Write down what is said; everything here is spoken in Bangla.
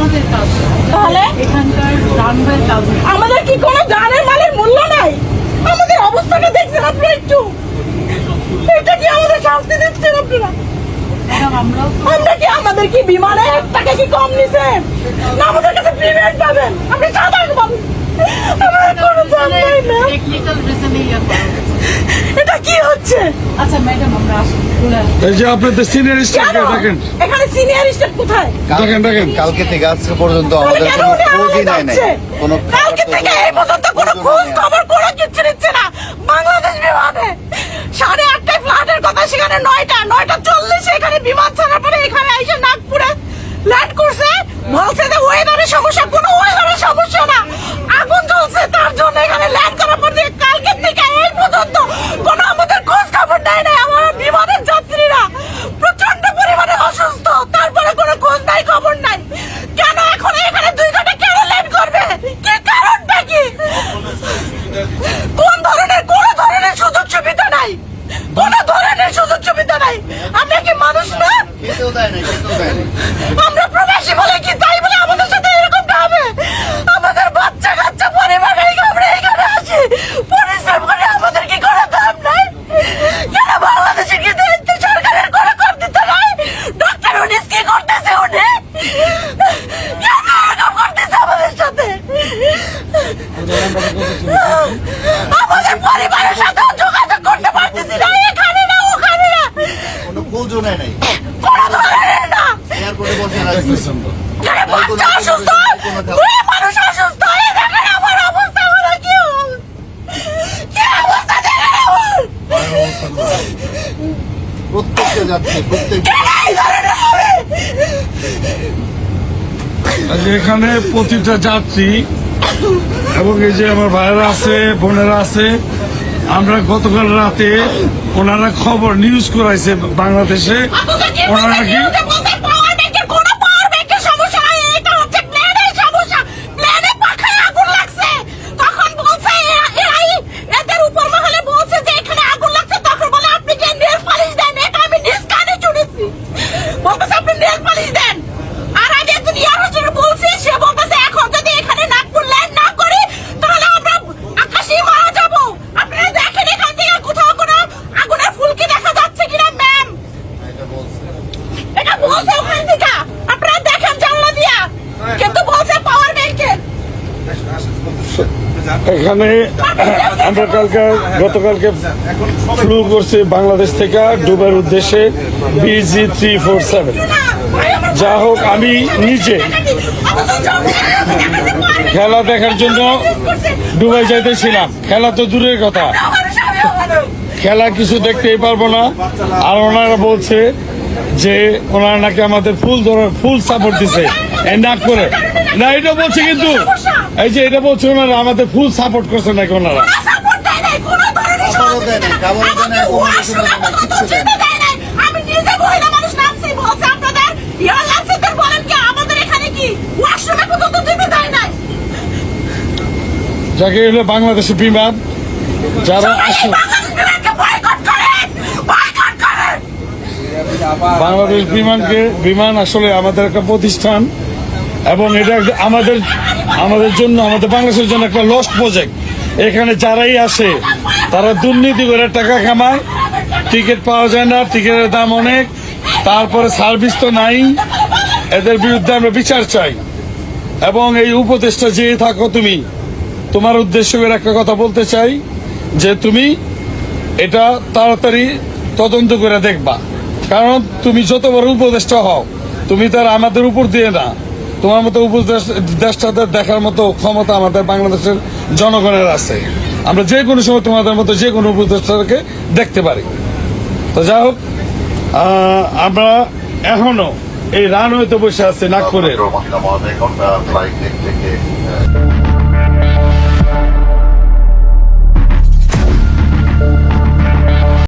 আমাদের কাজ না। তাহলে এখানকার রানওয়ের কাজ না। আমাদের কি কোনো জানের মালের মূল্য নাই? আমাদের অবস্থাটা দেখছেন আপনারা একটু? এটা কি আমাদের শাস্তি দিচ্ছেন আপনারা? ম্যাডাম, আমাদের কি বিমানে 1 টাকা কি কম নিছেন? না আমাদের কাছে পেমেন্ট পাবেন? আপনি টাকা পাবেন? আমাদের কোনো দাম নাই না। টেকনিক্যাল রিজনে ইয়া করা হয়েছে। এটা কি হচ্ছে? আচ্ছা ম্যাডাম, আমরা আসি চলে আসি। এই যে আপনাদের সিনিয়র স্টাফকে দেখেন, এখানে সিনিয়র স্টাফ কোথায়? দেখেন কালকে থেকে আজকে পর্যন্ত তাহলে আমাদের কেন কোনো উনি খোঁজই আমাদের নেয় নাই। ডাকছে? কোনো কালকে থেকে এই পর্যন্ত কোনো খোঁজ খবর কোনো কিছু নিচ্ছে না বাংলাদেশ বিমানে। 8:30টায় ফ্লাইটের কথা, সেখানে 9:40 এখানে বিমান ছাড়ার পরে এখানে এসে নাগপুরে ল্যান্ড করছে। বলছে যে ওয়েদারের সমস্যা, কোনো ওয়েদারের সমস্যা না, আগুন জ্বলছে তার জন্য এখানে ল্যান্ড করার পর দিয়ে কালকে থেকে এই পর্যন্ত কোনো আমাদের খোঁজ খবর নেয় নাই। আমার বিমানের যাত্রীরা প্রচন্ড পরিমাণে অসুস্থ, তারপরে কোনো খোঁজ নাই খবর নাই। কেন এখন এখানে 2 ঘন্টা কেন ল্যান্ড করবে? কি কারণটা কি? কোন ধরনের কোনো ধরনের সুযোগ সুবিধা নাই, কোনো ধরনের সুযোগ সুবিধা নাই। আমরা কি মানুষ না? খেতেও দেয় নাই, খেতেও দেয় নাই। আমরা প্রবাসী বলে কি তাই বলে আমাদের সাথে এরকমটা হবে? আমাদের বাচ্চা কাচ্চা পরিবার রেখে আমরা এখানে আসি, পরিশ্রম করে, আমাদের কি কোনো দাম নাই? কেন বাংলাদেশের কি দায়িত্ব সরকারের কোনো কর দিতে নাই? ডক্টর উনিস কি করতেছে উনি? কেন এরকম করতেছে আমাদের সাথে? আমাদের পরিবারের সাথে যোগাযোগ করতে পারতেছি না, এখানে না ওখানে না, কোনো খোঁজও নেয় নাই। কোনো ধরনের না। এয়ারপোর্টে বসে রাখছি। এখানে বাচ্চা অসুস্থ, মেয়ে মানুষ অসুস্থ, এই দেখেন আমার অবস্থা হলো কি হবে? কি অবস্থা দেখেন আমার? প্রত্যেকটা যাচ্ছে, প্রত্যেক এই ধরনের হবে? এখানে প্রতিটা যাত্রী এবং এই যে আমার ভাইয়েরা আছে, বোনেরা আছে, আমরা গতকাল রাতে ওনারা খবর নিউজ করাইছে বাংলাদেশে, আপনাদের কি ওনারা বলছে? কি নিউজে বলছে পাওয়ার ব্যাংকের কোনো পাওয়ার ব্যাংকের সমস্যা নাই, এটা হচ্ছে প্লেনের সমস্যা, প্লেনে পাখায় আগুন লাগছে। তখন বলছে এদের উপর মহলে বলছে যে এখানে আগুন লাগছে, তখন বলে আপনি যে নেল পালিশ দেন, এটা আমি নিজ কানে শুনেছি। বলতেছে আপনি নেল পালিশ দেন। আর আমি একজন ইয়ার হোস্টেলে বলছি, সে বলতেছে এখন যদি এখানে নাগপুর ল্যান্ড না করি তাহলে আমরা আকাশেই মারা যাবো। আপনারা দেখেন এখান থেকে কোথাও কোনো আগুনের ফুলকি দেখা যাচ্ছে কিনা ম্যাম? এটা বলছে ওখান থেকে, আপনারা দেখেন জানলা দিয়া, কিন্তু বলছে পাওয়ার ব্যাংকের। এখানে আমরা গতকালকে ফ্লু করছি বাংলাদেশ থেকে দুবাইয়ের উদ্দেশ্যে BG347। যা হোক, আমি নিজে খেলা দেখার জন্য দুবাই যাইতেছিলাম। খেলা তো দূরের কথা, খেলা কিছু দেখতেই পারবো না। আর ওনারা বলছে যে ওনারা নাকি আমাদের ফুল সাপোর্ট দিছে এই নাগপুরে। না, এটা বলছে, কিন্তু এই যে এটা বলছে ওনারা আমাদের ফুল সাপোর্ট করছে নাকি ওনারা। খাবারও দেয় নাই, খাবারও দেয় নাই, accommodation-ও দেয় নাই, কিচ্ছু দেয় নাই। আমি নিজে মহিলা মানুষ নামছি, বলছে আপনাদের এয়ারলাইন্সের বলেন কি আমাদের এখানে কি ওয়াশরুমে পর্যন্ত দিতে দেয় নাই। যাকে হলো বাংলাদেশের বিমান যারা আসে, বাংলাদেশ বিমান আসলে আমাদের একটা প্রতিষ্ঠান এবং এটা আমাদের জন্য, আমাদের বাংলাদেশের জন্য একটা লস্ট প্রজেক্ট। এখানে যারাই আসে তারা দুর্নীতি করে টাকা কামায়, টিকিট পাওয়া যায় না, টিকিটের দাম অনেক, তারপরে সার্ভিস তো নাই। এদের বিরুদ্ধে আমরা বিচার চাই। এবং এই উপদেশটা যে থাকো তুমি, তোমার উদ্দেশ্য করে একটা কথা বলতে চাই যে তুমি এটা তাড়াতাড়ি তদন্ত করে দেখবা। কারণ তুমি যত বড় উপদেষ্টা হও, তুমি তার আমাদের উপর দিয়ে না, তোমার মতো উপদেষ্টাদের দেখার মতো ক্ষমতা আমাদের বাংলাদেশের জনগণের আছে। আমরা যে কোনো সময় তোমাদের মতো যে কোনো উপদেষ্টাকে দেখতে পারি। তো যাই হোক, আমরা এখনো এই রানওয়েতে বসে আছি নাগপুরে। ফ্লাইট থেকে